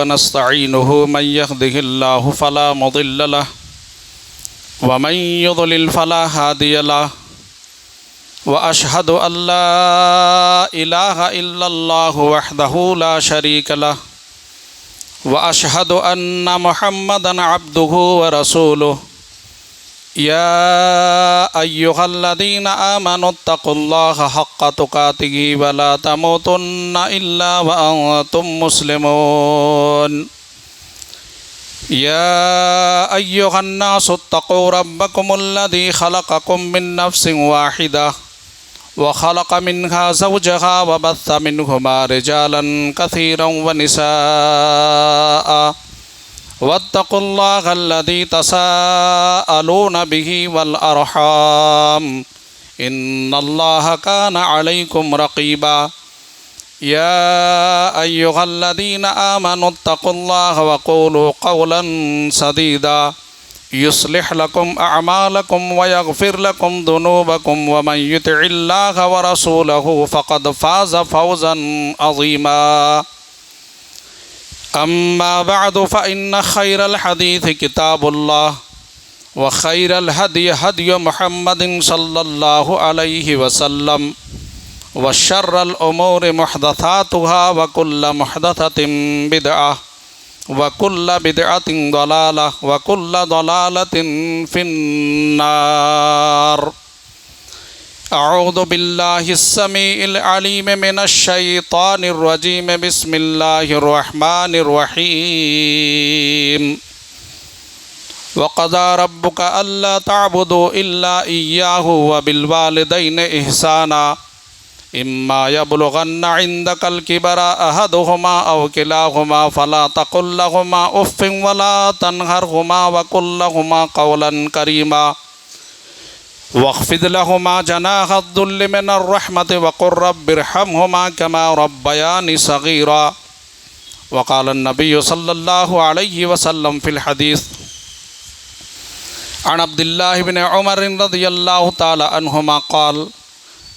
ونستعينه من يهده الله فلا مضل له ومن يضلل فلا هادي له وأشهد أن لا إله إلا الله وحده لا شريك له وأشهد أن محمدا عبده ورسوله يا أيها الذين آمنوا اتقوا الله حق تقاته ولا تموتن إلا وأنتم مسلمون يا أيها الناس اتقوا ربكم الذي خلقكم من نفس واحدة وخلق منها زوجها وبث منهما رجالا كثيرا ونساء واتقوا الله الذي تساءلون به والأرحام إن الله كان عليكم رقيبا يا أيها الذين آمنوا اتقوا الله وقولوا قولا سديدا يصلح لكم أعمالكم ويغفر لكم ذنوبكم ومن يطع الله ورسوله فقد فاز فوزا عظيما أما بعد فإن خير الحديث كتاب الله وخير الهدي هدي محمد صلى الله عليه وسلم وشر الأمور محدثاتها وكل محدثة بدعة وكل بدعة ضلالة وكل ضلالة في النار أعوذ بالله السميع العليم من الشيطان الرجيم بسم الله الرحمن الرحيم وقضى ربك ألا تعبدوا إلا إياه وبالوالدين إحسانا إما يبلغن عندك الكبر أحدهما أو كلاهما فلا تقل لهما أف ولا تنهرهما وقل لهما قولا كريما واخفض لهما جناح الذل من الرحمة وقل رب ارحمهما كما ربياني صغيرا وقال النبي صلى الله عليه وسلم في الحديث عن عبد الله بن عمر رضي الله تعالى عنهما قال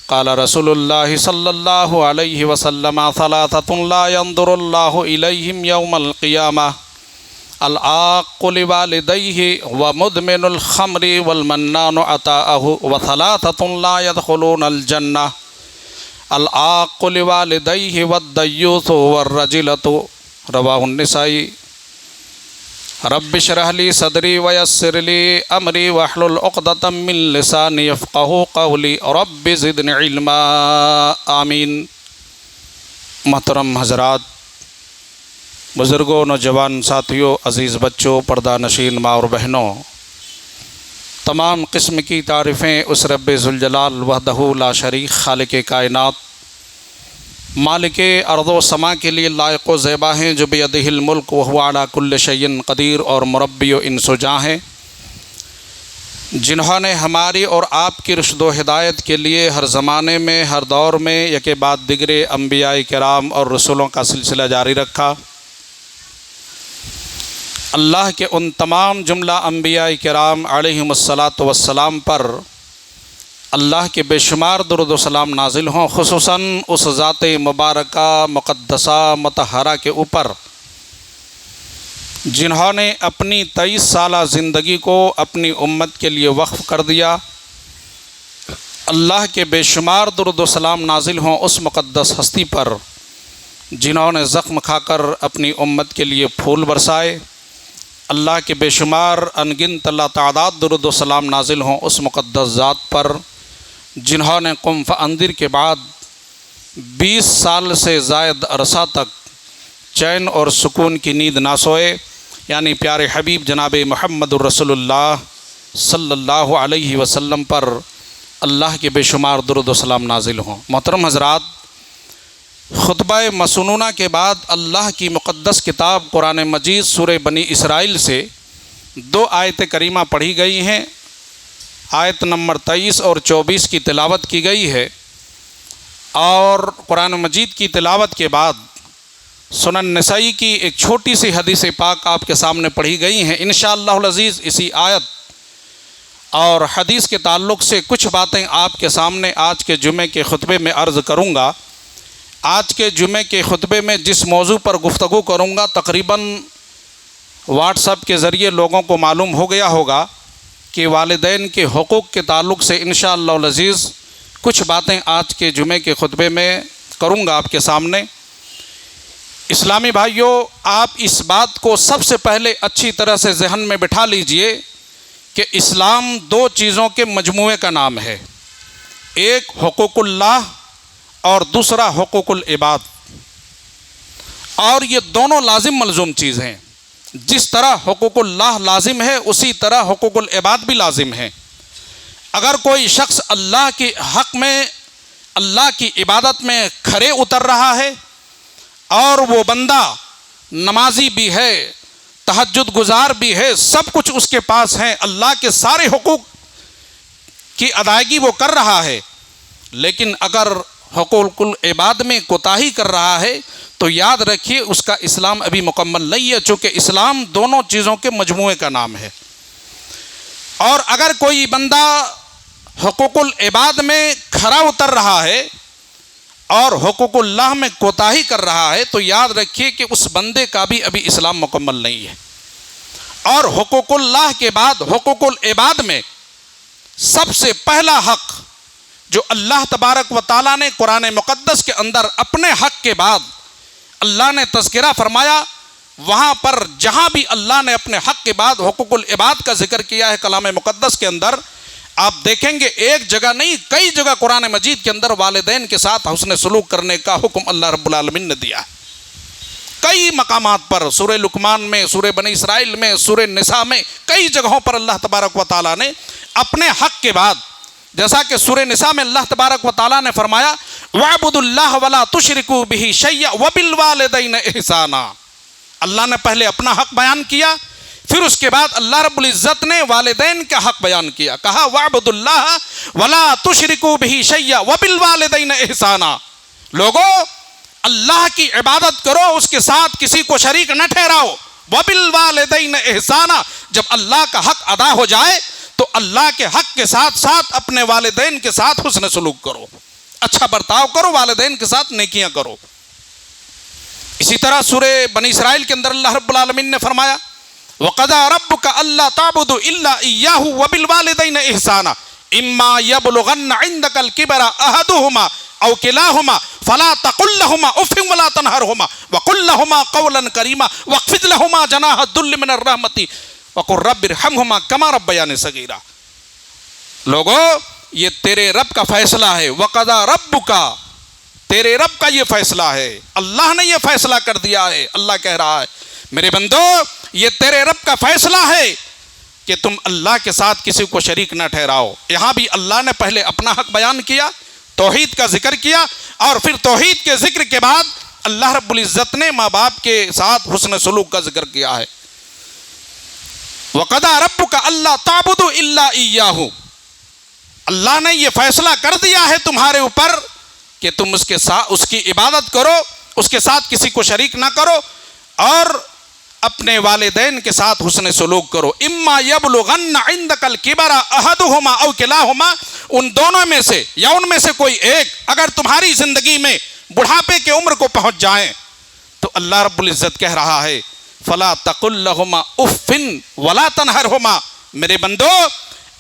قال رسول الله صلى الله عليه وسلم ثلاثة لا ينظر الله إليهم يوم القيامة العاق لوالديه ومدمن الخمر والمنان عطاءه وثلاثة لا يدخلون الجنة العاق لوالديه والديوث والرجلة رواه النسائي رب اشرح لي صدري ويسر لي أمري واحلل عقدة من لساني يفقهوا قولي رب زدني علما آمین۔ محترم حضرات، بزرگوں، نوجوان ساتھیوں، عزیز بچوں، پردہ نشین ماں اور بہنوں، تمام قسم کی تعریفیں اس رب ذوالجلال وحدہ لا شریک خالق کائنات مالک ارض و سما کے لیے لائق و زیبا ہیں، جو بیدہ الملک وہو علی کل شیء قدیر اور مربی و انس و جاں ہیں، جنہوں نے ہماری اور آپ کی رشد و ہدایت کے لیے ہر زمانے میں، ہر دور میں یکے بعد دیگر انبیاء کرام اور رسولوں کا سلسلہ جاری رکھا۔ اللہ کے ان تمام جملہ انبیاء کرام علیہم الصلاۃ والسلام پر اللہ کے بے شمار درود و سلام نازل ہوں، خصوصاً اس ذات مبارکہ مقدسہ مطہرہ کے اوپر جنہوں نے اپنی 23 سالہ زندگی کو اپنی امت کے لیے وقف کر دیا۔ اللہ کے بے شمار درود و سلام نازل ہوں اس مقدس ہستی پر جنہوں نے زخم کھا کر اپنی امت کے لیے پھول برسائے۔ اللہ کے بے شمار انگنت اللہ تعداد درود و سلام نازل ہوں اس مقدس ذات پر جنہوں نے قم فانذر کے بعد 20 سال سے زائد عرصہ تک چین اور سکون کی نیند نہ سوئے، یعنی پیارے حبیب جناب محمد الرسول اللہ صلی اللہ علیہ وسلم پر اللہ کے بے شمار درود و سلام نازل ہوں۔ محترم حضرات، خطبہ مسنونہ کے بعد اللہ کی مقدس کتاب قرآن مجید سورہ بنی اسرائیل سے 2 آیت کریمہ پڑھی گئی ہیں۔ آیت نمبر 23 اور 24 کی تلاوت کی گئی ہے، اور قرآن مجید کی تلاوت کے بعد سنن نسائی کی ایک چھوٹی سی حدیث پاک آپ کے سامنے پڑھی گئی ہیں۔ انشاءاللہ العزیز اسی آیت اور حدیث کے تعلق سے کچھ باتیں آپ کے سامنے آج کے جمعے کے خطبے میں عرض کروں گا۔ آج کے جمعے کے خطبے میں جس موضوع پر گفتگو کروں گا تقریباً واٹس ایپ کے ذریعے لوگوں کو معلوم ہو گیا ہوگا کہ والدین کے حقوق کے تعلق سے انشاءاللہ العزیز کچھ باتیں آج کے جمعے کے خطبے میں کروں گا آپ کے سامنے۔ اسلامی بھائیوں، آپ اس بات کو سب سے پہلے اچھی طرح سے ذہن میں بٹھا لیجئے کہ اسلام دو چیزوں کے مجموعے کا نام ہے، ایک حقوق اللہ اور دوسرا حقوق العباد، اور یہ دونوں لازم ملزوم چیز ہیں۔ جس طرح حقوق اللہ لازم ہے اسی طرح حقوق العباد بھی لازم ہے۔ اگر کوئی شخص اللہ کے حق میں، اللہ کی عبادت میں کھرے اتر رہا ہے اور وہ بندہ نمازی بھی ہے، تہجد گزار بھی ہے، سب کچھ اس کے پاس ہے، اللہ کے سارے حقوق کی ادائیگی وہ کر رہا ہے، لیکن اگر حقوق العباد میں کوتاہی کر رہا ہے تو یاد رکھیے اس کا اسلام ابھی مکمل نہیں ہے، چونکہ اسلام دونوں چیزوں کے مجموعے کا نام ہے۔ اور اگر کوئی بندہ حقوق العباد میں کھرا اتر رہا ہے اور حقوق اللہ میں کوتاہی کر رہا ہے تو یاد رکھیے کہ اس بندے کا بھی ابھی اسلام مکمل نہیں ہے۔ اور حقوق اللہ کے بعد حقوق العباد میں سب سے پہلا حق جو اللہ تبارک و تعالیٰ نے قرآن مقدس کے اندر اپنے حق کے بعد اللہ نے تذکرہ فرمایا، وہاں پر جہاں بھی اللہ نے اپنے حق کے بعد حقوق العباد کا ذکر کیا ہے کلام مقدس کے اندر، آپ دیکھیں گے ایک جگہ نہیں کئی جگہ قرآن مجید کے اندر والدین کے ساتھ حسن سلوک کرنے کا حکم اللہ رب العالمین نے دیا ہے۔ کئی مقامات پر، سورہ لقمان میں، سورہ بنی اسرائیل میں، سورہ نساء میں، کئی جگہوں پر اللہ تبارک و تعالیٰ نے اپنے حق کے بعد، جیسا کہ سورہ نساء میں اللہ تبارک و تعالیٰ نے فرمایا وَاعْبُدُوا اللَّهَ وَلَا تُشْرِكُوا بِهِ شَيْئًا وَبِالْوَالِدَيْنِ إِحْسَانًا۔ اللہ نے پہلے اپنا حق بیان کیا، پھر اس کے بعد اللہ رب العزت نے والدین کا حق بیان کیا، کہا وَاعْبُدُوا اللَّهَ وَلَا تُشْرِكُوا بِهِ شَيْئًا وَبِالْوَالِدَيْنِ إِحْسَانًا۔ لوگوں، اللہ کی عبادت کرو، اس کے ساتھ کسی کو شریک نہ ٹھہراؤ۔ وَبِالْوَالِدَيْنِ إِحْسَانًا، جب اللہ کا حق ادا ہو جائے تو اللہ کے حق کے ساتھ ساتھ اپنے والدین کے ساتھ حسن سلوک کرو، اچھا برتاؤ کرو، والدین کے ساتھ نیکیاں کرو۔ اسی طرح سورہ بنی اسرائیل کے اندر اللہ رب العالمین نے فرمایا وَقَضَىٰ رَبُّكَ أَلَّا تَعْبُدُوا إِلَّا إِيَّاهُ وَبِالْوَالِدَيْنِ إِحْسَانًا إِمَّا يَبْلُغَنَّ عِندَكَ الْكِبَرَ أَحَدُهُمَا أَوْ كِلَاهُمَا فَلَا تَقُل لَّهُمَا أُفٍّ وَلَا تَنْهَرْهُمَا وَقُل لَّهُمَا قَوْلًا كَرِيمًا وَاخْفِضْ لَهُمَا جَنَاحَ الذُّلِّ مِنَ الرَّحْمَةِ وَقُل رَّبِّ ارْحَمْهُمَا كَمَا رَبَّيَانِي صَغِيرًا۔ لوگوں، یہ تیرے رب کا فیصلہ ہے، وَقَضَىٰ رَبُّكَ، تیرے رب کا یہ فیصلہ ہے، اللہ نے یہ فیصلہ کر دیا ہے۔ اللہ کہہ رہا ہے میرے بندو یہ تیرے رب کا فیصلہ ہے کہ تم اللہ کے ساتھ کسی کو شریک نہ ٹھہراؤ۔ یہاں بھی اللہ نے پہلے اپنا حق بیان کیا، توحید کا ذکر کیا، اور پھر توحید کے ذکر کے بعد اللہ رب العزت نے ماں باپ کے ساتھ حسن سلوک کا ذکر کیا ہے۔ وَقَضَىٰ رَبُّكَ أَلَّا تَعْبُدُوا إِلَّا إِيَّاهُ، اللہ نے یہ فیصلہ کر دیا ہے تمہارے اوپر کہ تم اس کی عبادت کرو، اس کے ساتھ کسی کو شریک نہ کرو، اور اپنے والدین کے ساتھ حسن سلوک کرو۔ اما یبلغن عندک الکبر احدہما او کلاہما، ان دونوں میں سے یا ان میں سے کوئی ایک اگر تمہاری زندگی میں بڑھاپے کی عمر کو پہنچ جائیں تو اللہ رب العزت کہہ رہا ہے فلا تقل لہما اف ولا تنہرہما، میرے بندو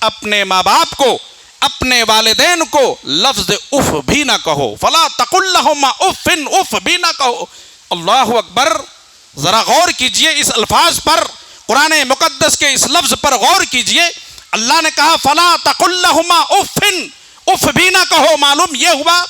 اپنے ماں باپ کو، اپنے والدین کو لفظ اف بھی نہ کہو، فلا تقل لہما اف، اف بھی نہ کہو۔ اللہ اکبر، ذرا غور کیجئے اس الفاظ پر، قرآن مقدس کے اس لفظ پر غور کیجئے۔ اللہ نے کہا فلا تقل لہما اف، اف بھی نہ کہو، معلوم یہ ہوا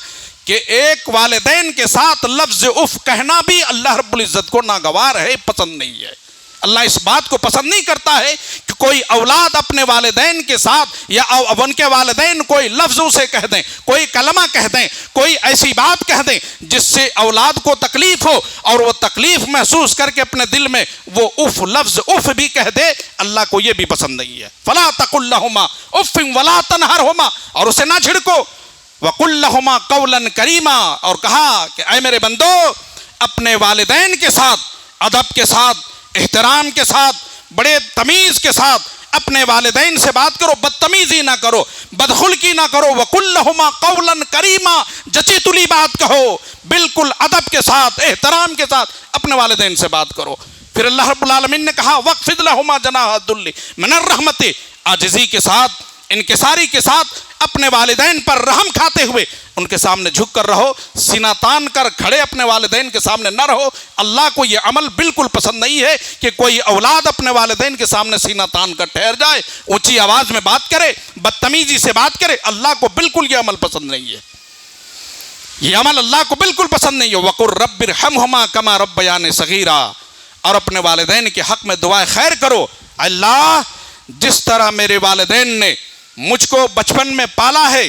کہ ایک والدین کے ساتھ لفظ اف کہنا بھی اللہ رب العزت کو ناگوار ہے، پسند نہیں ہے۔ اللہ اس بات کو پسند نہیں کرتا ہے کہ کوئی اولاد اپنے والدین کے ساتھ یا ان کے والدین کوئی لفظ اسے کہہ دیں، کوئی کلمہ کہہ دیں، کوئی ایسی بات کہہ دیں جس سے اولاد کو تکلیف ہو اور وہ تکلیف محسوس کر کے اپنے دل میں وہ اف، لفظ اف بھی کہہ دے، اللہ کو یہ بھی پسند نہیں ہے۔ فلا تقل لہما اف ولا تنہرہما، اور اسے نہ جھڑکو، وقل لہما قولا کریما، اور کہا کہ اے میرے بندو اپنے والدین کے ساتھ ادب کے ساتھ، احترام کے ساتھ، بڑے تمیز کے ساتھ اپنے والدین سے بات کرو، بدتمیزی نہ کرو، بدخلقی نہ کرو، وَقُلْ لَهُمَا قَوْلًا كَرِيمًا، جچی تلی بات کہو، بالکل ادب کے ساتھ، احترام کے ساتھ اپنے والدین سے بات کرو۔ پھر اللہ رب العالمین نے کہا وَاخْفِضْ لَهُمَا جَنَاحَ الذُّلِّ مِنَ الرَّحْمَةِ، عاجزی کے ساتھ، انکساری کے ساتھ اپنے والدین پر رحم کھاتے ہوئے ان کے سامنے جھک کر رہو، سینہ تان کر کھڑے اپنے والدین کے سامنے نہ رہو۔ اللہ کو یہ عمل بالکل پسند نہیں ہے کہ کوئی اولاد اپنے والدین کے سامنے سینہ تان کر ٹھہر جائے، اونچی آواز میں بات کرے، بدتمیزی سے بات کرے۔ اللہ کو بالکل یہ عمل پسند نہیں ہے، یہ عمل اللہ کو بالکل پسند نہیں ہے۔ وَقُلْ رَبِّ ارْحَمْهُمَا كَمَا رَبَّيَانِي صَغِيرًا، اور اپنے والدین کے حق میں دعائے خیر کرو۔ اللہ جس طرح میرے والدین نے مجھ کو بچپن میں پالا ہے،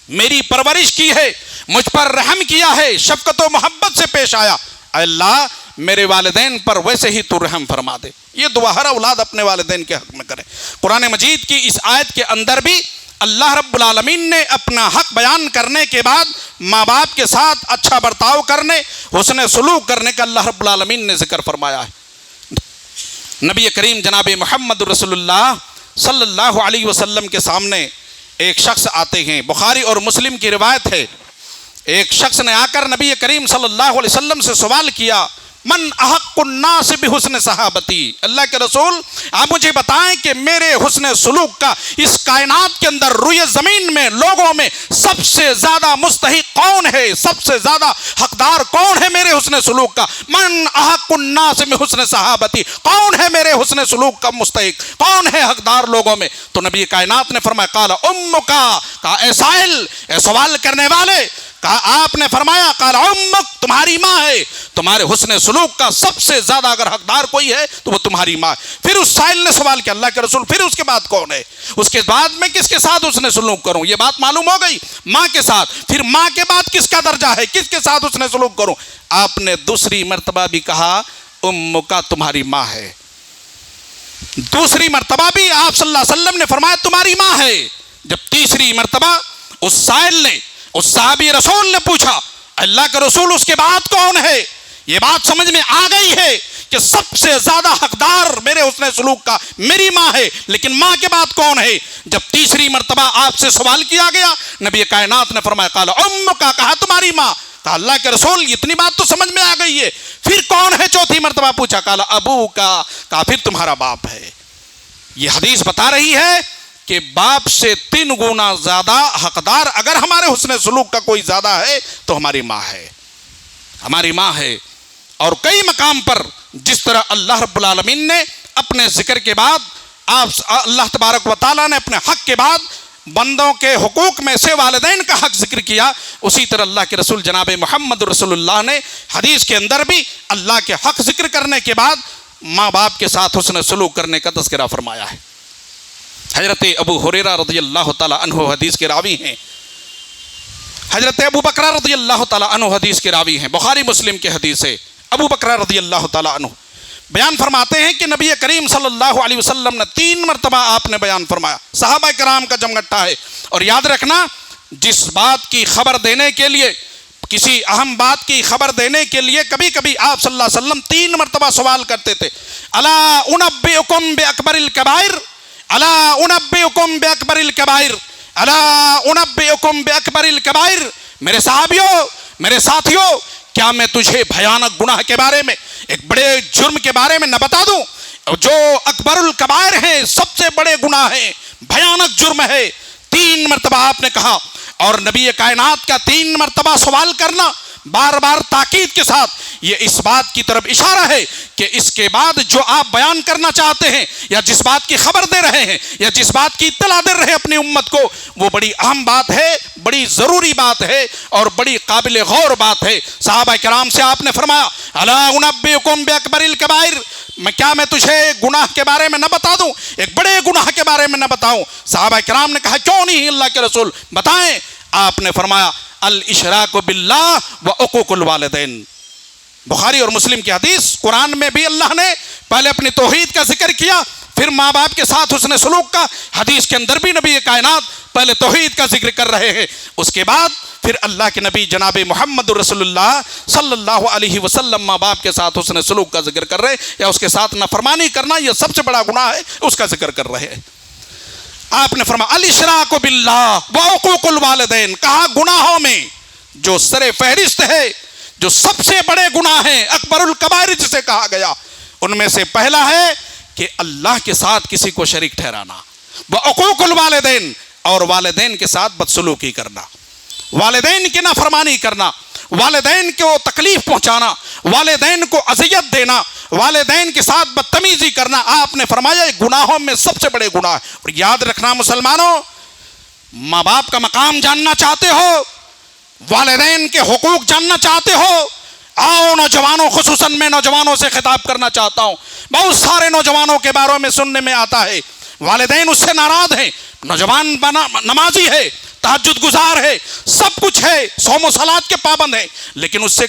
میری پرورش کی ہے، مجھ پر رحم کیا ہے، شفقت و محبت سے پیش آیا، اے اللہ میرے والدین پر ویسے ہی تو رحم فرما دے۔ یہ دعا ہر اولاد اپنے والدین کے حق میں کرے۔ قرآن مجید کی اس آیت کے اندر بھی اللہ رب العالمین نے اپنا حق بیان کرنے کے بعد ماں باپ کے ساتھ اچھا برتاؤ کرنے، حسن سلوک کرنے کا اللہ رب العالمین نے ذکر فرمایا ہے۔ نبی کریم جناب محمد رسول اللہ صلی اللہ علیہ وسلم کے سامنے ایک شخص آتے ہیں، بخاری اور مسلم کی روایت ہے، ایک شخص نے آ کر نبی کریم صلی اللہ علیہ وسلم سے سوال کیا من احق الناس بحسن صحابتی، اللہ کے رسول آپ مجھے بتائیں کہ میرے حسن سلوک کا اس کائنات کے اندر روئے زمین میں لوگوں میں سب سے زیادہ مستحق کون ہے، سب سے زیادہ حقدار کون ہے میرے حسن سلوک کا؟ من احق الناس بحسن صحابتی، کون ہے میرے حسن سلوک کا مستحق، کون ہے حقدار لوگوں میں؟ تو نبی کائنات نے فرمایا قال امک، کہا اے سائل، اے سوال کرنے والے، آپ نے فرمایا قال امک، تمہاری ماں ہے، تمہارے حسن سلوک کا سب سے زیادہ اگر حقدار کوئی ہے تو وہ تمہاری ماں ہے۔ پھر اس سائل نے سوال کیا اللہ کے رسول پھر اس کے بعد کون ہے؟ اس کے بعد میں کس کے ساتھ حسن سلوک کروں؟ یہ بات معلوم ہو گئی، ماں کے ساتھ۔ پھر ماں کے بعد کس کا درجہ ہے، کس کے ساتھ حسن سلوک کروں؟ آپ نے دوسری مرتبہ بھی کہا امک، تمہاری ماں ہے۔ دوسری مرتبہ بھی آپ صلی اللہ علیہ وسلم نے فرمایا تمہاری ماں ہے۔ جب تیسری مرتبہ اس سائل نے، اس صحابی رسول نے پوچھا اللہ کے رسول اس کے بعد کون ہے؟ یہ بات سمجھ میں آ گئی ہے کہ سب سے زیادہ حقدار میرے حسن سلوک کا میری ماں ہے، لیکن ماں کے بعد کون ہے؟ جب تیسری مرتبہ آپ سے سوال کیا گیا نبی کائنات نے فرمایا قال امک، کہا تمہاری ماں۔ کہا اللہ کے رسول اتنی بات تو سمجھ میں آ گئی ہے، پھر کون ہے؟ چوتھی مرتبہ پوچھا قال ابو کا، کہا پھر تمہارا باپ ہے۔ یہ حدیث بتا رہی ہے کہ باپ سے 3 گنا زیادہ حقدار اگر ہمارے حسن سلوک کا کوئی زیادہ ہے تو ہماری ماں ہے، ہماری ماں ہے۔ اور کئی مقام پر جس طرح اللہ رب العالمین نے اپنے ذکر کے بعد، اللہ تبارک و تعالیٰ نے اپنے حق کے بعد بندوں کے حقوق میں سے والدین کا حق ذکر کیا، اسی طرح اللہ کے رسول جناب محمد رسول اللہ نے حدیث کے اندر بھی اللہ کے حق ذکر کرنے کے بعد ماں باپ کے ساتھ حسن سلوک کرنے کا تذکرہ فرمایا ہے۔ حضرت ابو ہریرہ رضی اللہ تعالیٰ عنہ حدیث کے راوی ہیں، حضرت ابو بکر رضی اللہ تعالیٰ عنہ حدیث کے راوی ہیں، بخاری مسلم کے حدیث ہے۔ ابو بکر رضی اللہ تعالیٰ عنہ بیان فرماتے ہیں کہ نبی کریم صلی اللہ علیہ وسلم نے 3 مرتبہ آپ نے بیان فرمایا، صحابہ کرام کا جمگٹا ہے۔ اور یاد رکھنا جس بات کی خبر دینے کے لیے، کسی اہم بات کی خبر دینے کے لیے کبھی کبھی آپ صلی اللہ علیہ وسلم 3 مرتبہ سوال کرتے تھے، الا انبئکم باکبر الکبائر، الا انبئکم باکبر الکبائر، الا انبئکم باکبر الکبائر۔ میرے صحابیوں، میرے ساتھیوں، کیا میں تجھے بھیانک گناہ کے بارے میں، ایک بڑے جرم کے بارے میں نہ بتا دوں جو اکبر الکبائر ہیں، سب سے بڑے گناہ ہیں، بھیانک جرم ہے؟ 3 مرتبہ آپ نے کہا۔ اور نبی کائنات کا 3 مرتبہ سوال کرنا بار بار تاکید کے ساتھ یہ اس بات کی طرف اشارہ ہے کہ اس کے بعد جو آپ بیان کرنا چاہتے ہیں یا جس بات کی خبر دے رہے ہیں یا جس بات کی اطلاع دے رہے ہیں اپنی امت کو، وہ بڑی اہم بات ہے، بڑی ضروری بات ہے اور بڑی قابل غور بات ہے۔ صحابہ کرام سے آپ نے فرمایا الا انبئکم باکبر الکبائر، کیا میں تجھے گناہ کے بارے میں نہ بتا دوں، ایک بڑے گناہ کے بارے میں نہ بتاؤں؟ صحابہ کرام نے کہا کیوں نہیں اللہ کے رسول، بتائیں۔ آپ نے فرمایا الاشراک باللہ وعقوق الوالدین، بخاری اور مسلم کی حدیث۔ قرآن میں بھی اللہ نے پہلے اپنی توحید کا ذکر کیا، پھر ماں باپ کے ساتھ حسن سلوک کا، حدیث کے اندر بھی نبی کائنات پہلے توحید کا ذکر کر رہے ہیں، اس کے بعد پھر اللہ کے نبی جناب محمد رسول اللہ صلی اللہ علیہ وسلم ماں باپ کے ساتھ حسن سلوک کا ذکر کر رہے یا اس کے ساتھ نافرمانی کرنا یہ سب سے بڑا گناہ ہے، اس کا ذکر کر رہے ہیں۔ آپ نے فرمایا الاشراک باللہ وعقوق الوالدین، کہا گناہوں میں جو سر فہرست ہے، جو سب سے بڑے گناہ ہیں، اکبر الکبائر جسے کہا گیا، ان میں سے پہلا ہے کہ اللہ کے ساتھ کسی کو شریک ٹھہرانا، وعقوق الوالدین، اور والدین کے ساتھ بدسلوکی کرنا، والدین کی نافرمانی کرنا، والدین کو تکلیف پہنچانا، والدین کو اذیت دینا، والدین کے ساتھ بدتمیزی کرنا، آپ نے فرمایا یہ گناہوں میں سب سے بڑے گناہ۔ اور یاد رکھنا مسلمانوں، ماں باپ کا مقام جاننا چاہتے ہو، والدین کے حقوق جاننا چاہتے ہو، آؤ نوجوانوں، خصوصاً میں نوجوانوں سے خطاب کرنا چاہتا ہوں۔ بہت سارے نوجوانوں کے بارے میں سننے میں آتا ہے والدین اس سے ناراض ہیں، نوجوان نمازی ہے، تہجد گزار ہے، سب کچھ ہے، صوم و صلات کے پابند ہے، لیکن اس سے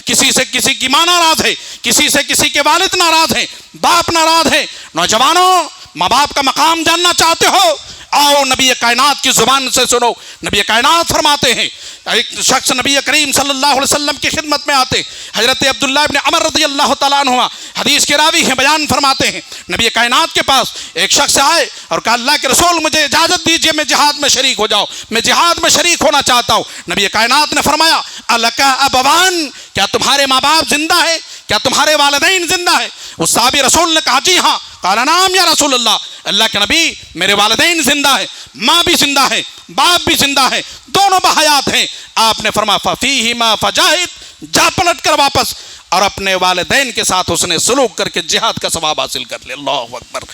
کسی سے کسی کی ماں ناراض ہے، کسی سے کسی کے والد ناراض ہیں، باپ ناراض ہے۔ نوجوانوں، ماں باپ کا مقام جاننا چاہتے ہو، آؤ نبی کائنات کی زبان سے سنو۔ نبی کائنات فرماتے ہیں، ایک شخص نبی کریم صلی اللہ علیہ وسلم کی خدمت میں آتے، حضرت عبداللہ ابن عمر رضی اللہ تعالیٰ عنہ حدیث کے راوی ہیں، بیان فرماتے ہیں نبی کائنات کے پاس ایک شخص آئے اور کہا اللہ کے رسول مجھے اجازت دیجئے میں جہاد میں شریک ہو جاؤں، میں جہاد میں شریک ہونا چاہتا ہوں۔ نبی کائنات نے فرمایا الکا ابوان، کیا تمہارے ماں باپ زندہ ہے؟ کیا تمہارے والدین زندہ ہے؟ اس صحابی رسول نے کہا جی ہاں۔ قال نعم یا رسول اللہ، اللہ کے نبی میرے والدین زندہ ہیں، ماں بھی زندہ ہے، باپ بھی زندہ ہے، دونوں بحیات ہیں۔ آپ نے فرمایا ففیہما فجاہد، جا پلٹ کر واپس اور اپنے والدین کے ساتھ اس نے سلوک کر کے جہاد کا ثواب حاصل کر لے۔ اللہ اکبر۔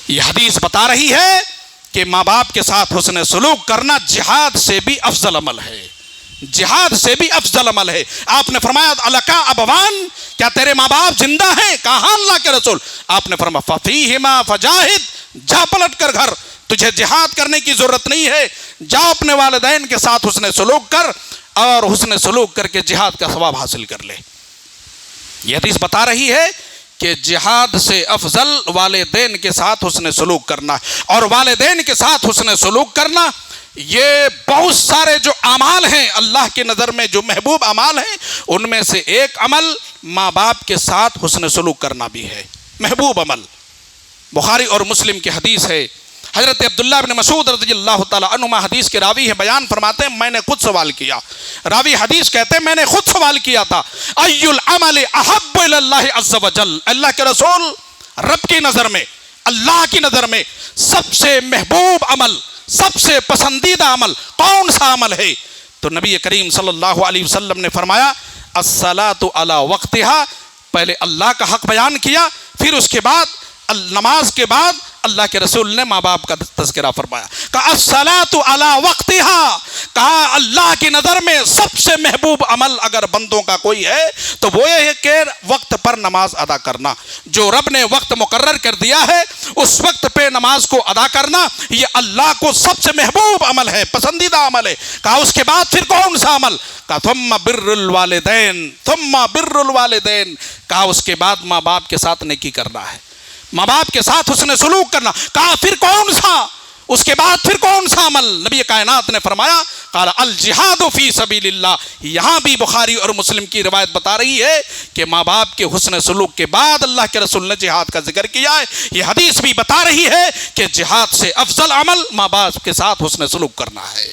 یہ حدیث بتا رہی ہے کہ ماں باپ کے ساتھ حسن سلوک کرنا جہاد سے بھی افضل عمل ہے، جہاد سے بھی افضل عمل ہے۔ آپ نے فرمایا الکا ابوان، کیا تیرے ماں باپ زندہ ہیں؟ کہا اللہ کے رسول۔ آپ نے فرمایا ففیہما فجاہد، جا پلٹ کر گھر، تجھے جہاد کرنے کی ضرورت نہیں ہے، جاؤ اپنے والدین کے ساتھ حسن سلوک کر اور حسن سلوک کر کے جہاد کا ثواب حاصل کر لے۔ یہ حدیث بتا رہی ہے کہ جہاد سے افضل والدین کے ساتھ حسن سلوک کرنا، اور والدین کے ساتھ حسن سلوک کرنا یہ بہت سارے جو اعمال ہیں اللہ کی نظر میں جو محبوب اعمال ہیں ان میں سے ایک عمل ماں باپ کے ساتھ حسن سلوک کرنا بھی ہے، محبوب عمل۔ بخاری اور مسلم کی حدیث ہے، حضرت عبداللہ بن مسعود رضی اللہ تعالیٰ عنہما حدیث کے راوی ہیں، بیان فرماتے ہیں میں نے خود سوال کیا، راوی حدیث کہتے ہیں میں نے خود سوال کیا تھا ای العمل احب الی اللہ عز وجل، اللہ کے رسول رب کی نظر میں، اللہ کی نظر میں سب سے محبوب عمل، سب سے پسندیدہ عمل کون سا عمل ہے؟ تو نبی کریم صلی اللہ علیہ وسلم نے فرمایا الصلاۃ علی وقتہا، پہلے اللہ کا حق بیان کیا، پھر اس کے بعد نماز کے بعد اللہ کے رسول نے ماں باپ کا تذکرہ فرمایا، کہا الصلاۃ علی وقتہا، کہا اللہ کی نظر میں سب سے محبوب عمل اگر بندوں کا کوئی ہے تو وہ یہ ہے کہ وقت پر نماز ادا کرنا، جو رب نے وقت مقرر کر دیا ہے اس وقت پہ نماز کو ادا کرنا یہ اللہ کو سب سے محبوب عمل ہے، پسندیدہ عمل ہے۔ کہا اس کے بعد پھر کون سا عمل؟ کہا ثم بر الوالدین، ثم بر الوالدین، کہا اس کے بعد ماں باپ کے ساتھ نیکی کرنا ہے، ماں باپ کے ساتھ حسن سلوک کرنا۔ کہا پھر کون سا؟ اس کے بعد پھر کون سا عمل؟ نبی کائنات نے فرمایا قال الجہاد فی سبیل اللہ۔ یہاں بھی بخاری اور مسلم کی روایت بتا رہی ہے کہ ماں باپ کے حسن سلوک کے بعد اللہ کے رسول نے جہاد کا ذکر کیا ہے۔ یہ حدیث بھی بتا رہی ہے کہ جہاد سے افضل عمل ماں باپ کے ساتھ حسن سلوک کرنا ہے۔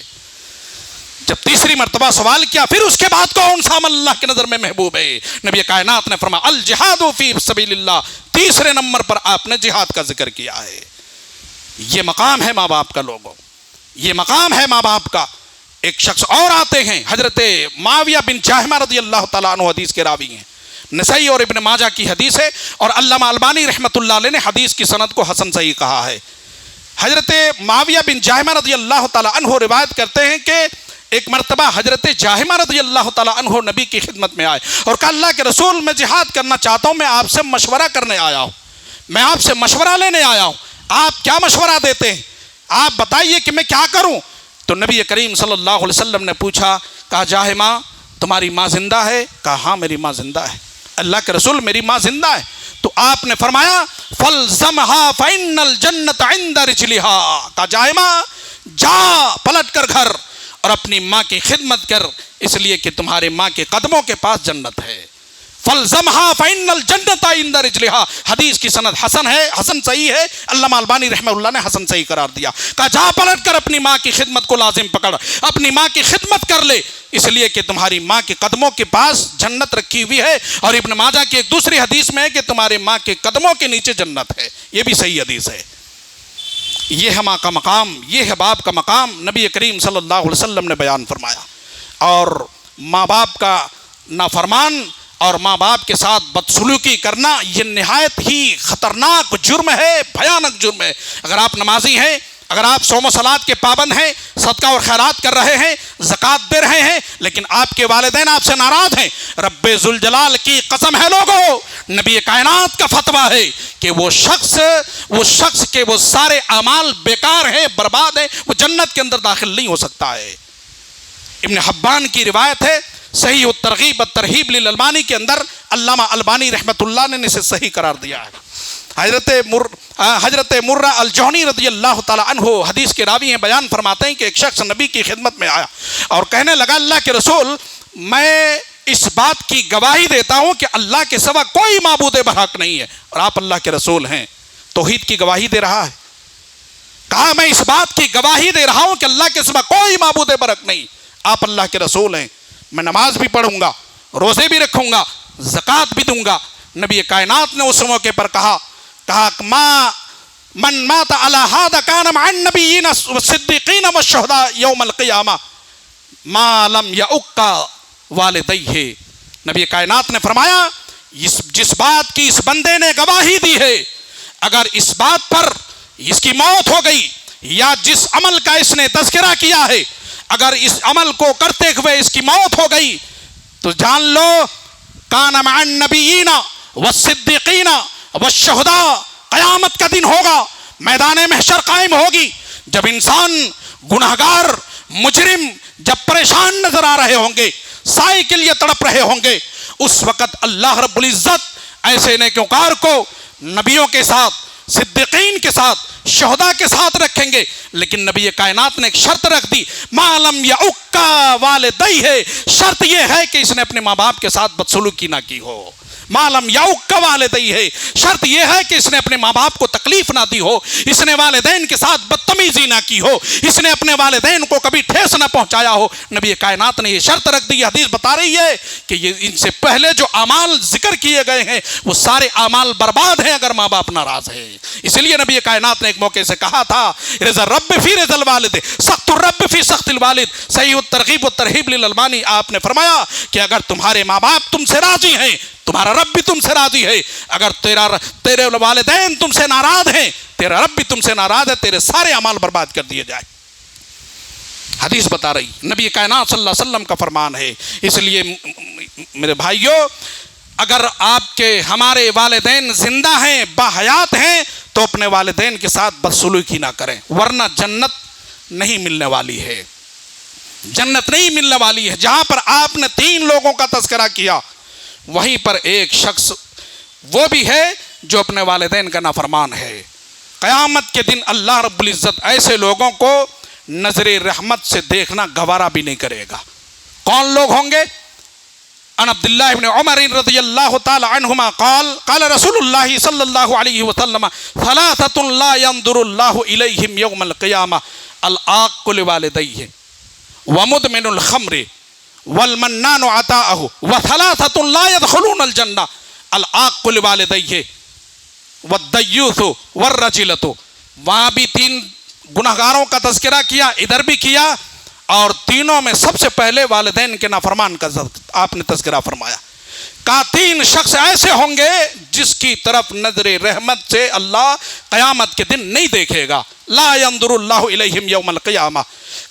جب تیسری مرتبہ سوال کیا پھر اس کے بعد کون سا عمل اللہ کی نظر میں محبوب ہے؟ نبی کائنات نے فرمایا الجہاد فی سبیل اللہ، تیسرے نمبر پر آپ نے جہاد کا ذکر کیا ہے۔ یہ مقام ہے ماں باپ کا، لوگوں یہ مقام ہے ماں باپ کا۔ ایک شخص اور آتے ہیں حضرت معاویہ بن جاہمہ رضی اللہ تعالیٰ عنہ، حدیث کے راوی ہیں، نسائی اور ابن ماجہ کی حدیث ہے، اور علامہ البانی رحمۃ اللہ علیہ نے حدیث کی سند کو حسن صحیح کہا ہے۔ حضرت معاویہ بن جاہمہ رضی اللہ تعالیٰ عنہ روایت کرتے ہیں کہ ایک مرتبہ حضرت جاہمہ رضی اللہ تعالیٰ عنہ نبی کی خدمت میں آئے اور کہا اللہ کے رسول میں جہاد کرنا چاہتا ہوں، میں آپ سے مشورہ کرنے آیا ہوں، میں آپ سے مشورہ لینے آیا ہوں، آپ کیا مشورہ دیتے ہیں؟ آپ بتائیے کہ میں کیا کروں؟ تو نبی کریم صلی اللہ علیہ وسلم نے پوچھا، کہا جاہمہ تمہاری ماں زندہ ہے؟ کہا ہاں میری ماں زندہ ہے۔ اللہ کے رسول میری ماں زندہ ہے۔ تو آپ نے فرمایا فَالْزَمْهَا فَإِنَّ الْجَنَّةَ عِنْدَ رِجْلِهَا، کہا جاہمہ جا پلٹ کر گھر اور اپنی ماں کی خدمت کر، اس لیے کہ تمہارے ماں کے قدموں کے پاس جنت ہے۔ فَالْزَمْهَا فَإِنَّ الْجَنَّةَ عِنْدَ رِجْلِهَا، حدیث کی سند حسن ہے، حسن صحیح ہے، علامہ البانی رحمہ اللہ نے حسن صحیح قرار دیا۔ کہا جا پلٹ کر اپنی ماں کی خدمت کو لازم پکڑ، اپنی ماں کی خدمت کر لے، اس لیے کہ تمہاری ماں کے قدموں کے پاس جنت رکھی ہوئی ہے۔ اور ابن ماجہ کی ایک دوسری حدیث میں ہے کہ تمہارے ماں کے قدموں کے نیچے جنت ہے، یہ بھی صحیح حدیث ہے۔ یہ ہے ماں کا مقام، یہ ہے باپ کا مقام، نبی کریم صلی اللہ علیہ وسلم نے بیان فرمایا۔ اور ماں باپ کا نافرمان اور ماں باپ کے ساتھ بدسلوکی کرنا یہ نہایت ہی خطرناک جرم ہے، بھیانک جرم ہے۔ اگر آپ نمازی ہیں، اگر آپ صوم و صلات کے پابند ہیں، صدقہ اور خیرات کر رہے ہیں، زکوٰۃ دے رہے ہیں، لیکن آپ کے والدین آپ سے ناراض ہیں، رب ذوالجلال کی قسم ہے لوگو، نبی کائنات کا فتویٰ ہے کہ وہ شخص کے وہ سارے اعمال بیکار ہیں، برباد ہیں، وہ جنت کے اندر داخل نہیں ہو سکتا ہے۔ ابن حبان کی روایت ہے، صحیح الترغیب والترہیب للالبانی کے اندر علامہ البانی رحمۃ اللہ نے اسے صحیح قرار دیا ہے۔ حضرت مرہ الجہنی رضی اللہ تعالی عنہ حدیث کے راوی ہیں، بیان فرماتے ہیں کہ ایک شخص نبی کی خدمت میں آیا اور کہنے لگا اللہ کے رسول، میں اس بات کی گواہی دیتا ہوں کہ اللہ کے سوا کوئی معبود برحق نہیں ہے، اور آپ اللہ کے رسول ہیں، توحید کی گواہی دے رہا ہے۔ کہا میں اس بات کی گواہی دے رہا ہوں کہ اللہ کے سوا کوئی معبود برحق نہیں، آپ اللہ کے رسول ہیں، میں نماز بھی پڑھوں گا، روزے بھی رکھوں گا، زکوٰۃ بھی دوں گا۔ نبی کائنات نے اس موقع پر کہا من مات علی ھذا کان مع النبیین والصدیقین والشہداء یوم القیامہ ما لم یعق والدیہ۔ نبی کائنات نے فرمایا جس بات کی اس بندے نے گواہی دی ہے، اگر اس بات پر اس کی موت ہو گئی یا جس عمل کا اس نے تذکرہ کیا ہے، اگر اس عمل کو کرتے ہوئے اس کی موت ہو گئی تو جان لو کان مع النبیین والصدیقین والشہداء، قیامت کا دن ہوگا، میدان محشر قائم ہوگی، جب انسان گناہگار مجرم جب پریشان نظر آ رہے ہوں گے، سائے کے لیے تڑپ رہے ہوں گے، اس وقت اللہ رب العزت ایسے نیکوکار کو نبیوں کے ساتھ، صدیقین کے ساتھ، شہداء کے ساتھ رکھیں گے، لیکن نبی کائنات نے ایک شرط رکھ دی، ما لم یعق والدیہ، شرط یہ ہے کہ اس نے اپنے ماں باپ کے ساتھ بدسلوکی نہ کی ہو۔ ما لم یعق والدیہ، شرط یہ ہے کہ اس نے اپنے ماں باپ کو تکلیف نہ دی ہو، اس نے والدین کے ساتھ بدتمیزی نہ کی ہو، اس نے اپنے والدین کو کبھی ٹھیس نہ پہنچایا ہو۔ نبی کائنات نے یہ شرط رکھ دی۔ حدیث بتا رہی ہے کہ یہ ان سے پہلے جو اعمال ذکر کیے گئے ہیں وہ سارے اعمال برباد ہیں اگر ماں باپ ناراض ہیں۔ اس لیے نبی کائنات نے ایک موقع سے کہا تھا رضا الرب فی رضا الوالد، سخط الرب فی سخط الوالد، صحیح الترغیب والترہیب للالبانی۔ آپ نے فرمایا کہ اگر تمہارے ماں باپ تم سے راضی ہیں، تمہارا رب بھی تم سے راضی ہے، اگر تیرے والدین تم سے ناراض ہیں، تیرا رب بھی تم سے ناراض ہے، تیرے سارے اعمال برباد کر دیے جائیں۔ حدیث بتا رہی، نبی کائنات صلی اللہ علیہ وسلم کا فرمان ہے۔ اس لیے میرے بھائیوں، اگر آپ کے ہمارے والدین زندہ ہیں، باحیات ہیں، تو اپنے والدین کے ساتھ بدسلوکی نہ کریں، ورنہ جنت نہیں ملنے والی ہے، جنت نہیں ملنے والی ہے۔ جہاں پر آپ نے 3 لوگوں کا تذکرہ کیا، وہیں پر ایک شخص وہ بھی ہے جو اپنے والدین کا نافرمان ہے۔ قیامت کے دن اللہ رب العزت ایسے لوگوں کو نظر رحمت سے دیکھنا گوارا بھی نہیں کرے گا۔ کون لوگ ہوں گے؟ ان عبداللہ بن عمر رضی اللہ تعالی عنہما قال رسول اللہ صلی اللہ علیہ وسلم ثلاثۃ لا ينظر اللہ الیہم یوم القیامہ العاق لوالدیہ ومدمن الخمر والمنان عطاءہ وثلاثۃ لا يدخلون الجنہ العاق لوالدیہ والدیوث والرجلۃ۔ وہاں بھی 3 گناہگاروں کا تذکرہ کیا، ادھر بھی کیا، اور تینوں میں سب سے پہلے والدین کے نافرمان کا آپ نے تذکرہ فرمایا۔ کہا 3 شخص ایسے ہوں گے جس کی طرف نظر رحمت سے اللہ قیامت کے دن نہیں دیکھے گا۔ لا ينظر اللہ الیہم یوم القیامہ،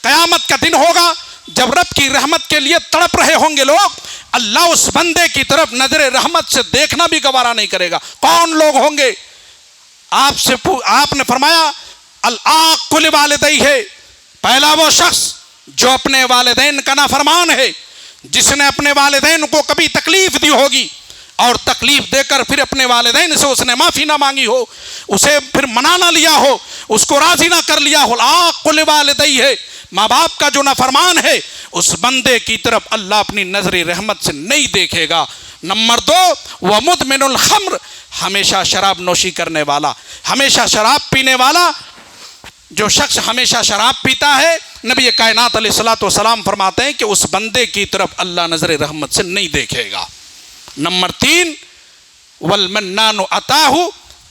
قیامت کا دن ہوگا جب رب کی رحمت کے لیے تڑپ رہے ہوں گے لوگ، اللہ اس بندے کی طرف نظر رحمت سے دیکھنا بھی گوارا نہیں کرے گا۔ کون لوگ ہوں گے؟ آپ نے فرمایا العاق لوالدیہ، پہلا وہ شخص جو اپنے والدین کا نافرمان ہے، جس نے اپنے والدین کو کبھی تکلیف دی ہوگی اور تکلیف دے کر پھر اپنے والدین سے اس نے معافی نہ مانگی ہو، اسے پھر منا نہ لیا ہو، اس کو راضی نہ کر لیا ہو۔ العاق لوالدیہ، ماں باپ کا جو نافرمان ہے اس بندے کی طرف اللہ اپنی نظر رحمت سے نہیں دیکھے گا۔ نمبر 2 ومدمن الخمر، ہمیشہ شراب نوشی کرنے والا، ہمیشہ شراب پینے والا۔ جو شخص ہمیشہ شراب پیتا ہے، نبی کائنات علیہ الصلوۃ والسلام فرماتے ہیں کہ اس بندے کی طرف اللہ نظر رحمت سے نہیں دیکھے گا۔ نمبر 3 والمنان اتاہ،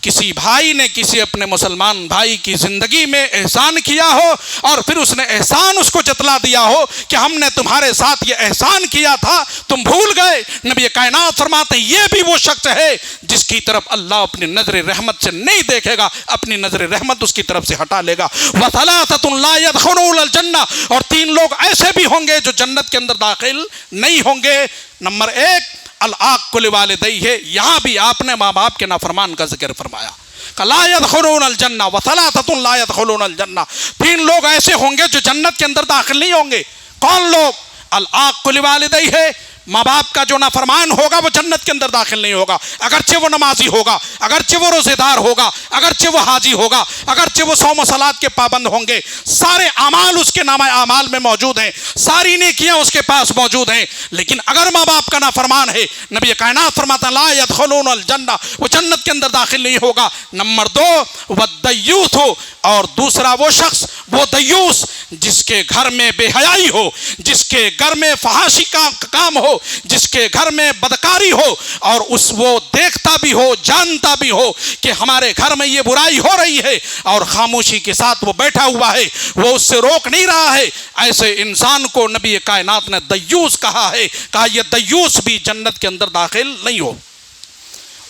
کسی بھائی نے کسی اپنے مسلمان بھائی کی زندگی میں احسان کیا ہو اور پھر اس نے احسان اس کو جتلا دیا ہو کہ ہم نے تمہارے ساتھ یہ احسان کیا تھا، تم بھول گئے، نبی کائنات فرماتے ہیں یہ بھی وہ شخص ہے جس کی طرف اللہ اپنی نظر رحمت سے نہیں دیکھے گا، اپنی نظر رحمت اس کی طرف سے ہٹا لے گا۔ وَثَلَاثَةٌ لَا يَدْخُلُونَ الْجَنَّةَ، اور 3 لوگ ایسے بھی ہوں گے جو جنت کے اندر داخل نہیں ہوں گے۔ نمبر 1 العاق لوالدیہ، یہاں بھی آپ نے ماں باپ کے نافرمان کا ذکر فرمایا کہ لا يدخلون الجنہ وثلاثة لا يدخلون الجنہ، 3 لوگ ایسے ہوں گے جو جنت کے اندر داخل نہیں ہوں گے۔ کون لوگ؟ العاق لوالدیہ، ماں باپ کا جو نافرمان ہوگا وہ جنت کے اندر داخل نہیں ہوگا، اگرچہ وہ نمازی ہوگا، اگرچہ وہ روزے دار ہوگا، اگرچہ وہ حاجی ہوگا، اگرچہ وہ صوم و صلات کے پابند ہوں گے، سارے اعمال اس کے نامہ اعمال میں موجود ہیں، ساری نیکیاں اس کے پاس موجود ہیں، لیکن اگر ماں باپ کا نافرمان ہے، نبی کائنات فرماتا ہے لا يدخلون الجنہ، وہ جنت کے اندر داخل نہیں ہوگا۔ نمبر 2 والدیوث، اور دوسرا وہ شخص، وہ دیوس جس کے گھر میں بے حیائی ہو، جس کے گھر میں فحاشی کا کام ہو، جس کے گھر میں بدکاری ہو، اور وہ دیکھتا بھی ہو، جانتا بھی ہو کہ ہمارے گھر میں یہ برائی ہو رہی ہے اور خاموشی کے ساتھ وہ بیٹھا ہوا ہے، وہ اس سے روک نہیں رہا ہے، ایسے انسان کو نبی کائنات نے دیوس کہا ہے، کہا یہ دیوس بھی جنت کے اندر داخل نہیں ہو۔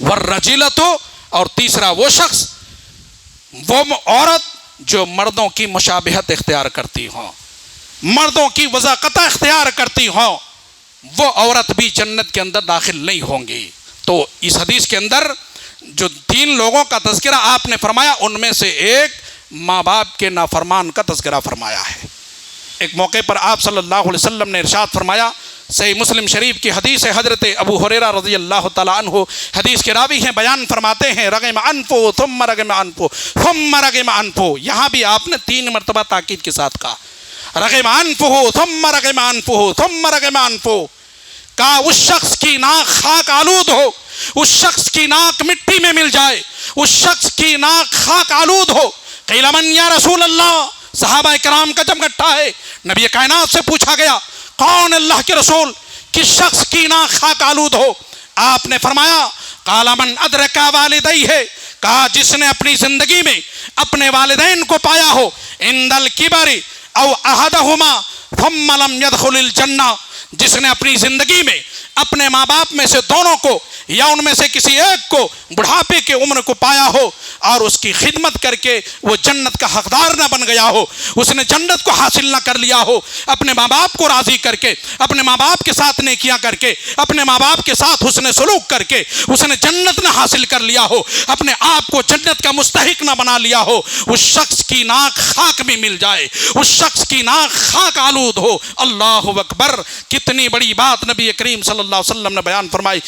والرجلۃ، اور تیسرا وہ شخص، وہ عورت جو مردوں کی مشابہت اختیار کرتی ہوں، مردوں کی وضاقتہ اختیار کرتی ہوں، وہ عورت بھی جنت کے اندر داخل نہیں ہوں گی۔ تو اس حدیث کے اندر جو 3 لوگوں کا تذکرہ آپ نے فرمایا، ان میں سے ایک ماں باپ کے نافرمان کا تذکرہ فرمایا ہے۔ ایک موقع پر آپ صلی اللہ علیہ وسلم نے ارشاد فرمایا، صحیح مسلم شریف کی حدیث ہے، حضرت ابو ہریرہ رضی اللہ تعالیٰ عنہ حدیث کے راوی ہیں، بیان فرماتے ہیں رغم انفہ ثم رغم انفہ ثم رغم انفہ، یہاں بھی آپ نے 3 مرتبہ تاکید کے ساتھ کہا رغم انفہ ثم رغم انفہ ثم رغم انفہ، کہا اس شخص کی ناک خاک آلود ہو، اس شخص کی ناک مٹی میں مل جائے، اس شخص کی ناک خاک آلود ہو۔ قیل من یا رسول اللہ، صحابہ کرام کا جمگٹھا ہے، نبی کائنات سے پوچھا گیا کون اللہ کے رسول، کس شخص کی ناک خاک آلود ہو؟ آپ نے فرمایا قال من ادرک والدیہ، کہا جس نے اپنی زندگی میں اپنے والدین کو پایا ہو، عند الکبر او احدہما ثم لم يدخل الجنہ، جس نے اپنی زندگی میں اپنے ماں باپ میں سے دونوں کو یا ان میں سے کسی ایک کو بڑھاپے کے عمر کو پایا ہو اور اس کی خدمت کر کے وہ جنت کا حقدار نہ بن گیا ہو، اس نے جنت کو حاصل نہ کر لیا ہو، اپنے ماں باپ کو راضی کر کے، اپنے ماں باپ کے ساتھ نیکیاں کر کے، اپنے ماں باپ کے ساتھ حسن سلوک کر کے اس نے جنت نہ حاصل کر لیا ہو، اپنے آپ کو جنت کا مستحق نہ بنا لیا ہو، اس شخص کی ناک خاک میں مل جائے، اس شخص کی ناک خاک آلود ہو۔ اللہ اکبر، کتنی بڑی بات نبی کریم صلی اللہ علیہ وسلم نے بیان فرمائی۔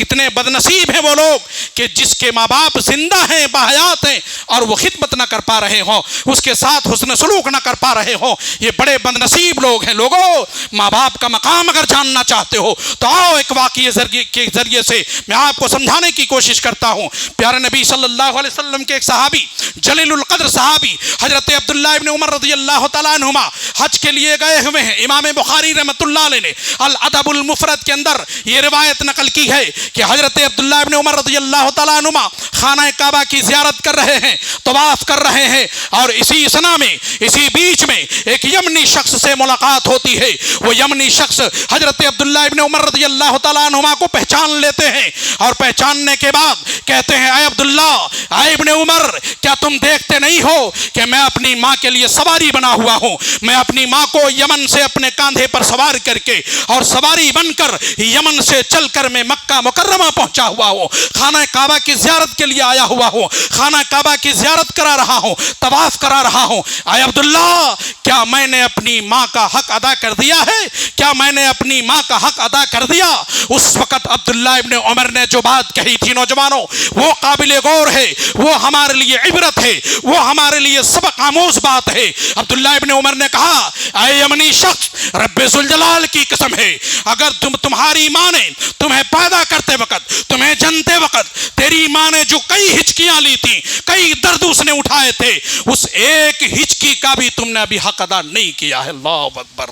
کتنے بدنصیب ہیں وہ لوگ کہ جس کے ماں باپ زندہ ہیں، باحیات ہیں، اور وہ خدمت نہ کر پا رہے ہوں، اس کے ساتھ حسن سلوک نہ کر پا رہے ہوں، یہ بڑے بدنصیب لوگ ہیں۔ لوگوں، ماں باپ کا مقام اگر جاننا چاہتے ہو تو آؤ ایک واقعے کے ذریعے سے میں آپ کو سمجھانے کی کوشش کرتا ہوں۔ پیارے نبی صلی اللہ علیہ وسلم کے ایک صحابی، جلیل القدر صحابی حضرت عبداللہ ابن عمر رضی اللہ تعالیٰ عنہما حج کے لیے گئے ہوئے ہیں۔ امام بخاری رحمۃ اللہ علیہ نے الادب المفرد کے اندر یہ روایت نقل کی ہے کہ حضرت عبداللہ ابن عمر رضی اللہ تعالیٰ عنہما خانہ کعبہ کی زیارت کر رہے ہیں، طواف کر رہے ہیں، اور اسی اثنا میں، اسی بیچ میں ایک یمنی شخص سے ملاقات ہوتی ہے۔ وہ یمنی شخص حضرت عبداللہ ابن عمر رضی اللہ تعالیٰ عنہما کو پہچان لیتے ہیں، اور پہچاننے کے بعد کہتے ہیں اے عبداللہ، اے ابن عمر، کیا تم دیکھتے نہیں ہو کہ میں اپنی ماں کے لیے سواری بنا ہوا ہوں؟ میں اپنی ماں کو یمن سے اپنے کاندھے پر سوار کر کے اور سواری بن کر یمن سے چل کر میں مکہ مکرمہ مکرمہ پہنچا ہوا ہوں، خانہ کعبہ کی زیارت کے لیے آیا ہوا ہوں، خانہ کعبہ کی زیارت کرا رہا ہوں، طواف کرا رہا ہوں، اے عبداللہ کیا میں نے اپنی ماں کا حق ادا کر دیا ہے؟ کیا میں نے اپنی ماں کا حق ادا کر دیا؟ اس وقت عبداللہ ابن عمر نے جو بات کہی تھی نوجوانوں، وہ قابل غور ہے، وہ ہمارے لیے عبرت ہے، وہ ہمارے لیے سبق آموز بات ہے۔ عبداللہ ابن عمر نے کہا اے یمنی شخص، رب ذوالجلال کی قسم ہے، اگر تمہاری ماں نے تمہیں پیدا کرتے وقت، تمہیں جنتے وقت، تیری ماں نے جو کئی ہچکیاں لی تھی، کئی درد اس نے اٹھائے تھے، اس ایک ہچکی کا بھی تم نے ابھی حق ادا نہیں کیا ہے۔ اللہ اکبر!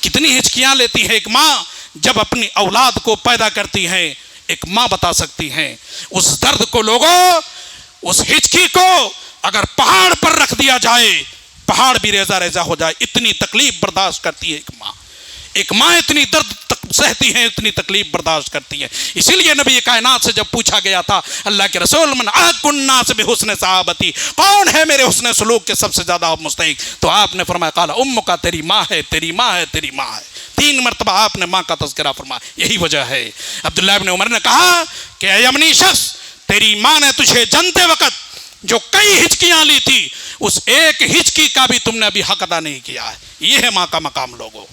کتنی ہچکیاں لیتی ہے ایک ماں جب اپنی اولاد کو پیدا کرتی ہے، ایک ماں بتا سکتی ہیں اس درد کو۔ لوگوں، اس ہچکی کو اگر پہاڑ پر رکھ دیا جائے، پہاڑ بھی ریزہ ریزہ ہو جائے، اتنی تکلیف برداشت کرتی ہے ایک ماں۔ ایک ماں اتنی درد سہتی ہے، اتنی تکلیف برداشت کرتی ہے۔ اسی لیے نبی کائنات سے جب پوچھا گیا تھا اللہ کے رسول من احق الناس بحسن صحابتی، کون ہے میرے حسن سلوک کے سب سے زیادہ مستحق، تو آپ نے فرمایا قال امک، تیری ماں ہے، تیری ماں ہے، تیری ماں ہے۔ 3 مرتبہ آپ نے ماں کا تذکرہ فرمایا۔ یہی وجہ ہے عبداللہ ابن عمر نے کہا کہ اے یمنی شخص، تیری ماں نے تجھے جنتے وقت جو کئی ہچکیاں لی تھی، اس ایک ہچکی کا بھی تم نے ابھی حق ادا نہیں کیا ہے۔ یہ ہے ماں کا مقام۔ لوگوں،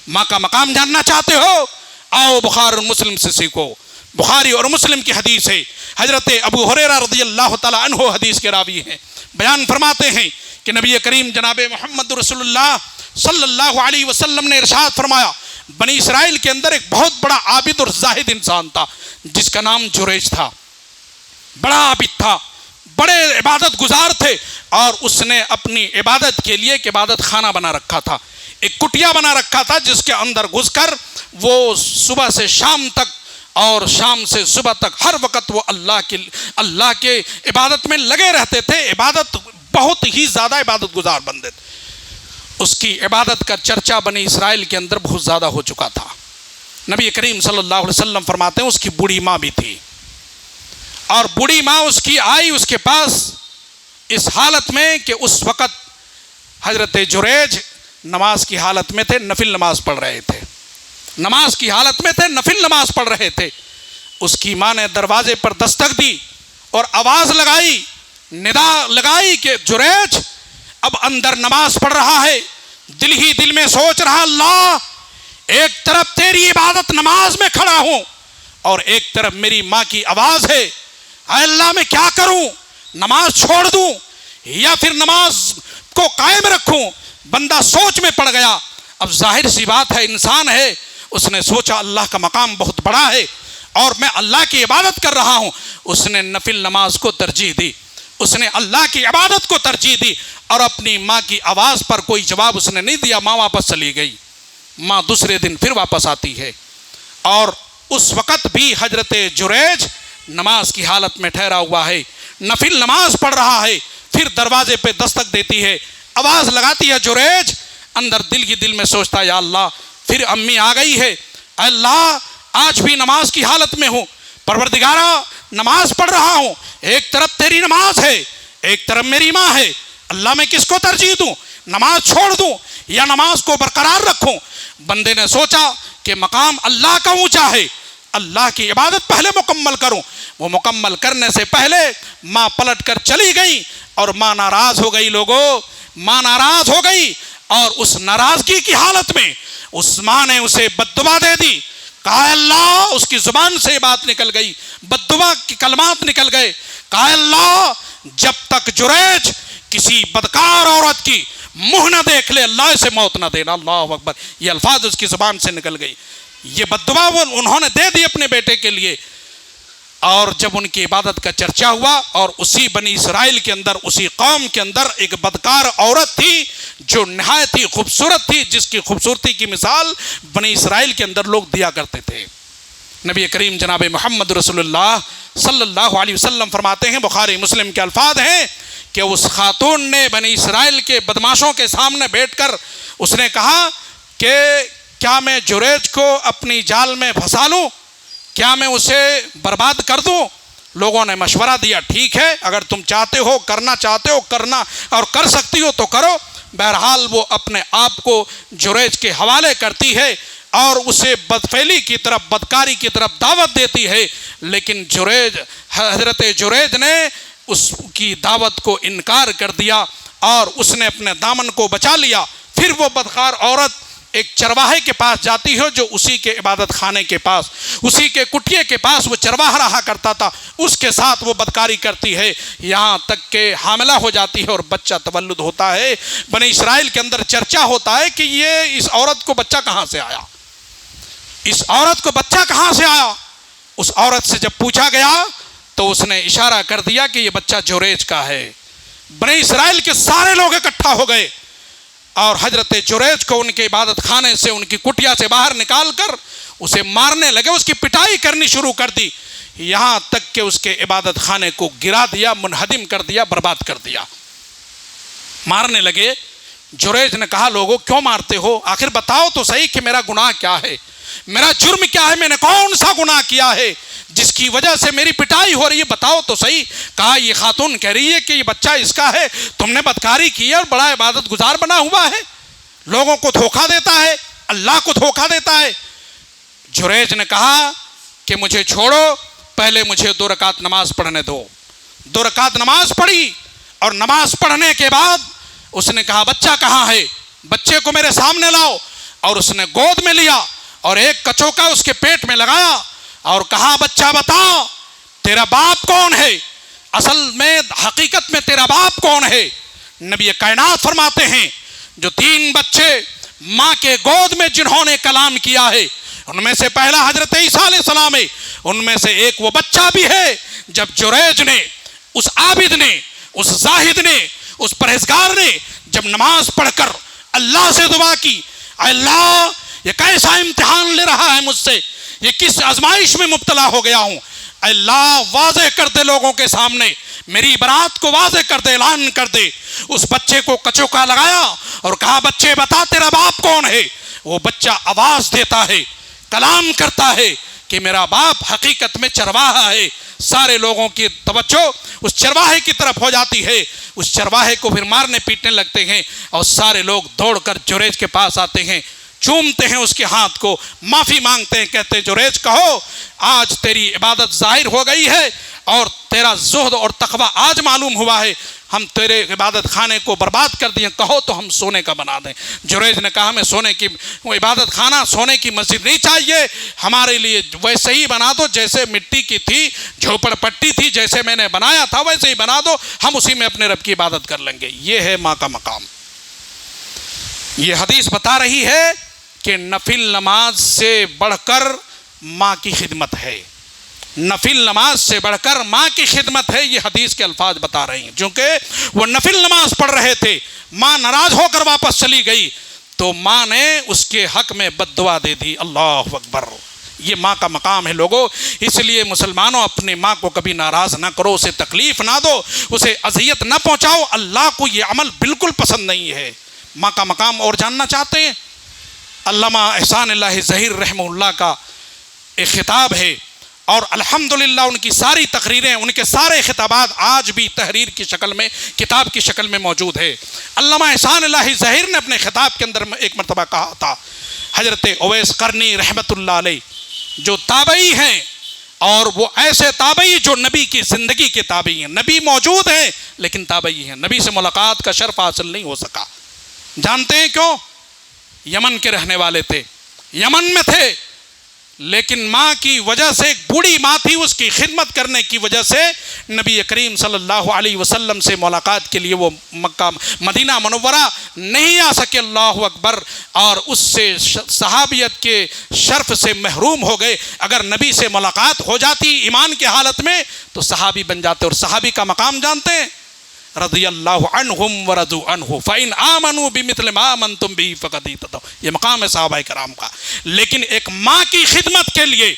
ماں کا مقام جاننا چاہتے ہو؟ آؤ بخاری اور مسلم سے سیکھو۔ بخاری اور مسلم کی حدیث ہے، حضرت ابو ہریرہ رضی اللہ تعالی عنہ حدیث کے راوی ہیں، بیان فرماتے ہیں کہ نبی کریم جناب محمد رسول اللہ صلی اللہ علیہ وسلم نے ارشاد فرمایا، بنی اسرائیل کے اندر ایک بہت بڑا عابد اور زاہد انسان تھا جس کا نام جریج تھا۔ بڑا عابد تھا، بڑے عبادت گزار تھے، اور اس نے اپنی عبادت کے لیے ایک عبادت خانہ بنا رکھا تھا، ایک کٹیا بنا رکھا تھا جس کے اندر گھس کر وہ صبح سے شام تک اور شام سے صبح تک ہر وقت وہ اللہ کے عبادت میں لگے رہتے تھے۔ عبادت، بہت ہی زیادہ عبادت گزار بندے تھے۔ اس کی عبادت کا چرچا بنی اسرائیل کے اندر بہت زیادہ ہو چکا تھا۔ نبی کریم صلی اللہ علیہ وسلم فرماتے ہیں اس کی بوڑھی ماں بھی تھی، اور بوڑھی ماں اس کی آئی اس کے پاس اس حالت میں کہ اس وقت حضرت جریج نماز کی حالت میں تھے، نفل نماز پڑھ رہے تھے، نماز کی حالت میں تھے، نفل نماز پڑھ رہے تھے۔ اس کی ماں نے دروازے پر دستک دی اور آواز لگائی، ندا لگائی کہ جریج اب اندر نماز پڑھ رہا ہے۔ دل ہی دل میں سوچ رہا اللہ، ایک طرف تیری عبادت نماز میں کھڑا ہوں اور ایک طرف میری ماں کی آواز ہے، اے اللہ میں کیا کروں، نماز چھوڑ دوں یا پھر نماز کو قائم رکھوں؟ بندہ سوچ میں پڑ گیا۔ اب ظاہر سی بات ہے، انسان ہے، اس نے سوچا اللہ کا مقام بہت بڑا ہے اور میں اللہ کی عبادت کر رہا ہوں۔ اس نے نفل نماز کو ترجیح دی، اس نے اللہ کی عبادت کو ترجیح دی، اور اپنی ماں کی آواز پر کوئی جواب اس نے نہیں دیا۔ ماں واپس چلی گئی۔ ماں دوسرے دن پھر واپس آتی ہے، اور اس وقت بھی حضرت جریج نماز کی حالت میں ٹھہرا ہوا ہے، نفل نماز پڑھ رہا ہے۔ پھر دروازے پہ دستک دیتی ہے، آواز لگاتی ہے جریج۔ اندر دل ہی دل میں سوچتا یا اللہ، پھر امی آ گئی ہے، اے اللہ آج بھی نماز کی حالت میں ہوں، پروردگارا نماز پڑھ رہا ہوں، ایک طرف تیری نماز ہے، ایک طرف میری ماں ہے، اللہ میں کس کو ترجیح دوں؟ نماز چھوڑ دوں یا نماز کو برقرار رکھوں؟ بندے نے سوچا کہ مقام اللہ کا اونچا ہے، اللہ کی عبادت پہلے مکمل کروں۔ وہ مکمل کرنے سے پہلے ماں پلٹ کر چلی گئی، اور ماں ناراض ہو گئی۔ لوگوں، ماں ناراض ہو گئی، اور اس ناراضگی کی حالت میں اس ماں نے اسے بد دعا دے دی۔ کہا اللہ، اس کی زبان سے بات نکل گئی، بد دعا کی کلمات نکل گئے۔ کہا اللہ، جب تک جریج کسی بدکار عورت کی منہ نہ دیکھ لے، اللہ اسے موت نہ دینا۔ اللہ اکبر! یہ الفاظ اس کی زبان سے نکل گئی۔ یہ بد دعا انہوں نے دے دی اپنے بیٹے کے لیے۔ اور جب ان کی عبادت کا چرچا ہوا، اور اسی بنی اسرائیل کے اندر، اسی قوم کے اندر ایک بدکار عورت تھی جو نہایت ہی خوبصورت تھی، جس کی خوبصورتی کی مثال بنی اسرائیل کے اندر لوگ دیا کرتے تھے۔ نبی کریم جناب محمد رسول اللہ صلی اللہ علیہ وسلم فرماتے ہیں، بخاری مسلم کے الفاظ ہیں کہ اس خاتون نے بنی اسرائیل کے بدماشوں کے سامنے بیٹھ کر اس نے کہا کہ کیا میں جریج کو اپنی جال میں پھنسا لوں؟ کیا میں اسے برباد کر دوں؟ لوگوں نے مشورہ دیا، ٹھیک ہے، اگر تم چاہتے ہو، کرنا چاہتے ہو، کرنا اور کر سکتی ہو تو کرو۔ بہرحال وہ اپنے آپ کو جریج کے حوالے کرتی ہے، اور اسے بدفعلی کی طرف، بدکاری کی طرف دعوت دیتی ہے، لیکن حضرت جریج نے اس کی دعوت کو انکار کر دیا اور اس نے اپنے دامن کو بچا لیا۔ پھر وہ بدکار عورت ایک چرواہے کے پاس جاتی ہے جو اسی کے عبادت خانے کے پاس، اسی کے کٹیے کے پاس وہ چرواہا رہا کرتا تھا، اس کے ساتھ وہ بدکاری کرتی ہے، یہاں تک کہ حاملہ ہو جاتی ہے اور بچہ تولد ہوتا ہے۔ بنی اسرائیل کے اندر چرچا ہوتا ہے کہ یہ اس عورت کو بچہ کہاں سے آیا، اس عورت کو بچہ کہاں سے آیا۔ اس عورت سے جب پوچھا گیا تو اس نے اشارہ کر دیا کہ یہ بچہ جریج کا ہے۔ بنی اسرائیل کے سارے لوگ اکٹھا ہو گئے اور حضرت جریج کو ان کے عبادت خانے سے، ان کی کٹیا سے باہر نکال کر اسے مارنے لگے، اس کی پٹائی کرنی شروع کر دی، یہاں تک کہ اس کے عبادت خانے کو گرا دیا، منہدم کر دیا، برباد کر دیا۔ مارنے لگے۔ جریج نے کہا لوگوں کیوں مارتے ہو، آخر بتاؤ تو صحیح کہ میرا گناہ کیا ہے، میرا جرم کیا ہے، میں نے کون سا گناہ کیا ہے جس کی وجہ سے میری پٹائی ہو رہی ہے، بتاؤ تو صحیح۔ کہا یہ خاتون کہہ رہی ہے کہ یہ بچہ اس کا ہے، تم نے بدکاری کی ہے اور بڑا عبادت گزار بنا ہوا ہے، لوگوں کو دھوکہ دیتا ہے، اللہ کو دھوکہ دیتا ہے۔ جریج نے کہا کہ مجھے چھوڑو، پہلے مجھے 2 رکعت نماز پڑھنے دو۔ 2 رکعت نماز پڑھی اور نماز پڑھنے کے بعد اس نے کہا بچہ کہاں ہے، بچے کو میرے سامنے لاؤ، اور اس نے گود میں لیا اور ایک کچوکا اس کے پیٹ میں لگایا اور کہا بچہ بتا تیرا باپ کون ہے، اصل میں حقیقت میں تیرا باپ کون ہے۔ نبی کائنات فرماتے ہیں جو 3 بچے ماں کے گود میں جنہوں نے کلام کیا ہے ان میں سے پہلا حضرت عیسیٰ علیہ السلام ہے، ان میں سے ایک وہ بچہ بھی ہے جب جریج نے، اس عابد نے، اس زاہد نے، اس پرہیزگار نے جب نماز پڑھ کر اللہ سے دعا کی، اے اللہ یہ کیسا امتحان لے رہا ہے مجھ سے، یہ کس آزمائش میں مبتلا ہو گیا ہوں، اے اللہ واضح کر دے لوگوں کے سامنے، میری برات کو واضح کر دے، اعلان کر دے۔ اس بچے کو کچوکا لگایا اور کہا بچے بتا تیرا باپ کون ہے۔ وہ بچہ آواز دیتا ہے، کلام کرتا ہے کہ میرا باپ حقیقت میں چرواہا ہے۔ سارے لوگوں کی توجہ اس چرواہے کی طرف ہو جاتی ہے، اس چرواہے کو پھر مارنے پیٹنے لگتے ہیں اور سارے لوگ دوڑ کر جریج کے پاس آتے ہیں، چومتے ہیں اس کے ہاتھ کو، معافی مانگتے ہیں، کہتے ہیں جریج کہو آج تیری عبادت ظاہر ہو گئی ہے اور تیرا زہد اور تقوی آج معلوم ہوا ہے، ہم تیرے عبادت خانے کو برباد کر دیں، کہو تو ہم سونے کا بنا دیں۔ جریج نے کہا ہمیں سونے کی وہ عبادت خانہ، سونے کی مسجد نہیں چاہیے، ہمارے لیے ویسے ہی بنا دو جیسے مٹی کی تھی، جھوپڑ پٹی تھی، جیسے میں نے بنایا تھا ویسے ہی بنا دو، ہم اسی میں اپنے رب کی عبادت کر لیں گے۔ یہ ہے ماں کا مقام۔ یہ حدیث بتا رہی ہے کہ نفل نماز سے بڑھ کر ماں کی خدمت ہے، نفل نماز سے بڑھ کر ماں کی خدمت ہے، یہ حدیث کے الفاظ بتا رہی ہیں۔ چونکہ وہ نفل نماز پڑھ رہے تھے، ماں ناراض ہو کر واپس چلی گئی تو ماں نے اس کے حق میں بد دعا دے دی۔ اللہ اکبر، یہ ماں کا مقام ہے لوگوں۔ اس لیے مسلمانوں اپنی ماں کو کبھی ناراض نہ کرو، اسے تکلیف نہ دو، اسے اذیت نہ پہنچاؤ، اللہ کو یہ عمل بالکل پسند نہیں ہے۔ ماں کا مقام اور جاننا چاہتے ہیں؟ علامہ احسان اللہ ظہیر رحمہ اللہ کا ایک خطاب ہے اور الحمدللہ ان کی ساری تقریریں، ان کے سارے خطابات آج بھی تحریر کی شکل میں، کتاب کی شکل میں موجود ہے۔ علامہ احسان اللہ ظہیر نے اپنے خطاب کے اندر ایک مرتبہ کہا تھا، حضرت اویس قرنی رحمۃ اللہ علیہ جو تابعی ہیں، اور وہ ایسے تابعی جو نبی کی زندگی کے تابعی ہیں، نبی موجود ہیں لیکن تابعی ہیں، نبی سے ملاقات کا شرف حاصل نہیں ہو سکا۔ جانتے ہیں کیوں؟ یمن کے رہنے والے تھے، یمن میں تھے، لیکن ماں کی وجہ سے، ایک بوڑھی ماں تھی، اس کی خدمت کرنے کی وجہ سے نبی کریم صلی اللہ علیہ وسلم سے ملاقات کے لیے وہ مکہ مدینہ منورہ نہیں آ سکے۔ اللہ اکبر، اور اس سے صحابیت کے شرف سے محروم ہو گئے۔ اگر نبی سے ملاقات ہو جاتی ایمان کی حالت میں تو صحابی بن جاتے، اور صحابی کا مقام جانتے ہیں؟ رضی اللہ عنہم ورضوا عنہ فإن آمنوا بمثل ما آمنتم به فقد اهتدوا، یہ مقام ہے صحابہ کرام کا۔ لیکن ایک ماں کی خدمت کے لیے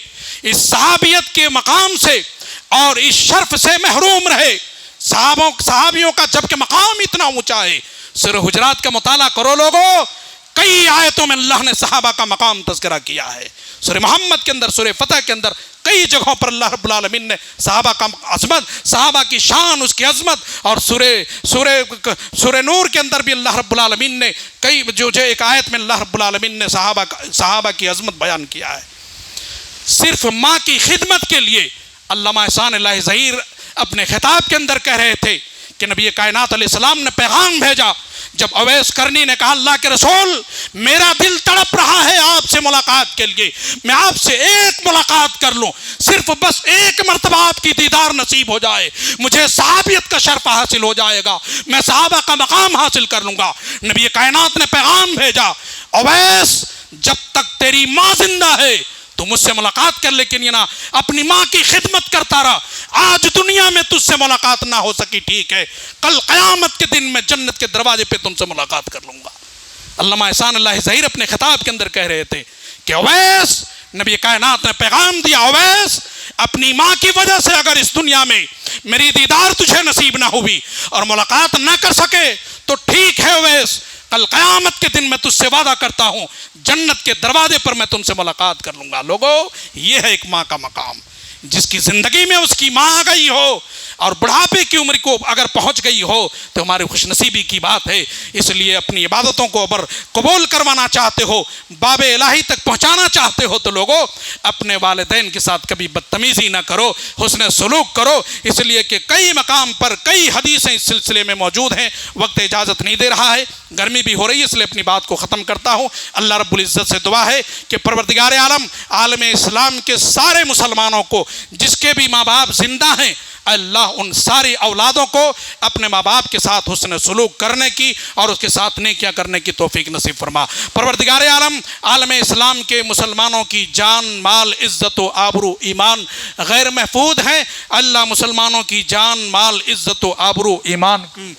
اس صحابیت کے مقام سے اور اس شرف سے محروم رہے صحابیوں کا، جبکہ مقام اتنا اونچا ہے۔ سورہ حجرات کا مطالعہ کرو لوگوں، کئی آیتوں میں اللہ نے صحابہ کا مقام تذکرہ کیا ہے۔ سورہ محمد کے اندر، سورہ فتح کے اندر کئی جگہوں پر اللہ رب العالمین نے صحابہ کا عظمت، صحابہ کی شان، اس کی عظمت، اور سورہ نور کے اندر بھی اللہ رب العالمین نے کئی جو ایک آیت میں اللہ رب العالمین نے صحابہ کی عظمت بیان کیا ہے۔ صرف ماں کی خدمت کے لیے علامہ احسان اللہ ظہیر اپنے خطاب کے اندر کہہ رہے تھے کہ نبی کائنات علیہ السلام نے پیغام بھیجا، جب اویس کرنی نے کہا اللہ کے رسول میرا دل تڑپ رہا ہے آپ سے ملاقات کے لیے، میں آپ سے ایک ملاقات کر لوں، صرف بس ایک مرتبہ آپ کی دیدار نصیب ہو جائے، مجھے صحابیت کا شرف حاصل ہو جائے گا، میں صحابہ کا مقام حاصل کر لوں گا۔ نبی کائنات نے پیغام بھیجا، اویس جب تک تیری ماں زندہ ہے تو مجھ سے ملاقات کر، لیکن یہ نا اپنی ماں کی خدمت کرتا رہا، آج دنیا میں تجھ سے ملاقات نہ ہو سکی، ٹھیک ہے، کل قیامت کے دن میں جنت کے دروازے پہ تم سے ملاقات کر لوں گا۔ علامہ احسان اللہ ظہیر اپنے خطاب کے اندر کہہ رہے تھے کہ اویس، نبی کائنات نے پیغام دیا، اویس اپنی ماں کی وجہ سے اگر اس دنیا میں میری دیدار تجھے نصیب نہ ہوئی اور ملاقات نہ کر سکے تو ٹھیک ہے اویس، کل قیامت کے دن میں تجھ سے وعدہ کرتا ہوں جنت کے دروازے پر میں تم سے ملاقات کر لوں گا۔ لوگو، یہ ہے ایک ماں کا مقام، جس کی زندگی میں اس کی ماں آ گئی ہو اور بڑھاپے کی عمر کو اگر پہنچ گئی ہو تو ہماری خوش نصیبی کی بات ہے۔ اس لیے اپنی عبادتوں کو اگر قبول کروانا چاہتے ہو، باب الہی تک پہنچانا چاہتے ہو تو لوگوں اپنے والدین کے ساتھ کبھی بدتمیزی نہ کرو، حسن سلوک کرو، اس لیے کہ کئی مقام پر کئی حدیثیں اس سلسلے میں موجود ہیں۔ وقت اجازت نہیں دے رہا ہے، گرمی بھی ہو رہی ہے، اس لیے اپنی بات کو ختم کرتا ہوں۔ اللہ رب العزت سے دعا ہے کہ پروردگار عالم عالم اسلام کے سارے مسلمانوں کو، جس کے بھی ماں باپ زندہ ہیں، اللہ ان ساری اولادوں کو اپنے ماں باپ کے ساتھ حسن سلوک کرنے کی اور اس کے ساتھ نیکیاں کرنے کی توفیق نصیب فرما۔ پروردگار عالم عالم اسلام کے مسلمانوں کی جان، مال، عزت و آبرو، ایمان غیر محفوظ ہیں، اللہ مسلمانوں کی جان، مال، عزت و آبرو، ایمان کی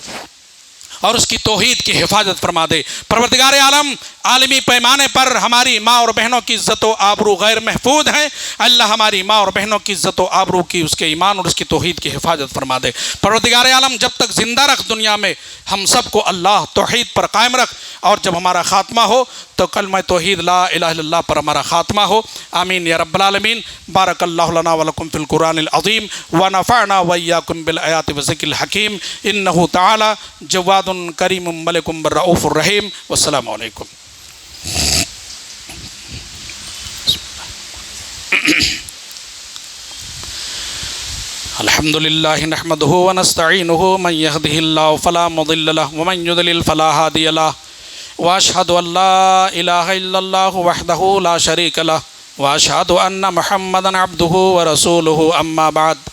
اور اس کی توحید کی حفاظت فرما دے۔ پروردگار عالم عالمی پیمانے پر ہماری ماں اور بہنوں کی عزت و آبرو غیر محفوظ ہیں، اللہ ہماری ماں اور بہنوں کی عزت و آبرو کی، اس کے ایمان اور اس کی توحید کی حفاظت فرما دے۔ پروردگار عالم جب تک زندہ رکھ دنیا میں ہم سب کو اللہ توحید پر قائم رکھ، اور جب ہمارا خاتمہ ہو تو کلمہ توحید لا الہ الا اللہ پر ہمارا خاتمہ ہو، آمین یا رب العالمین۔ بارک اللہ لنا ولکم فی القرآن العظیم ونفعنا وإیاکم بالآیات والذکر الحکیم، انہ تعالی جواد کریم ملک رؤوف الرحیم۔ والسلام علیکم۔ الحمد للہ نحمدہ ونستعینہ، من یہدہ اللہ فلا مضل لہ ومن یضلل فلا ہادی لہ، واشہد ان لا الہ الا اللہ وحدہ لا شریک لہ، واشہد ان محمدا عبدہ ورسولہ، اما بعد۔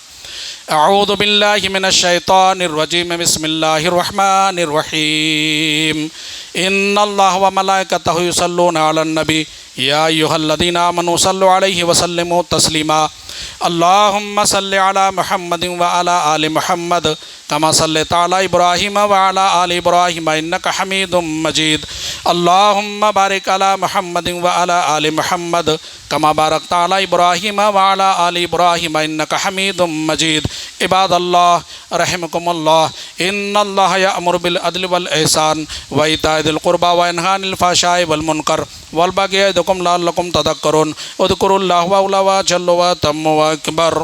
اعوذ باللہ من الشیطان الرجیم، بسم اللہ الرحمن الرحیم۔ ان اللہ وملائکتہ یصلون علی النبی یا ایھا الذین آمنوا صلوا علیہ وسلموا تسلیما۔ اللہم صل علی محمد وعلی آل محمد کما صلیت علی ابراہیم وعلی آل ابراہیم انک حمید مجید۔ اللہم بارک علی محمد وعلی آل محمد کما بارکت علی ابراہیم وعلی آل ابراہیم انک حمید مجید۔ عباد اللہ رحمکم اللہ، ان اللہ یأمر بالعدل والإحسان وإیتاء ذی القربى وینہی عن الفحشاء والمنکر والبغی یعظکم لعلکم تذکرون۔ اذکروا اللہ وجل واتم واکبر۔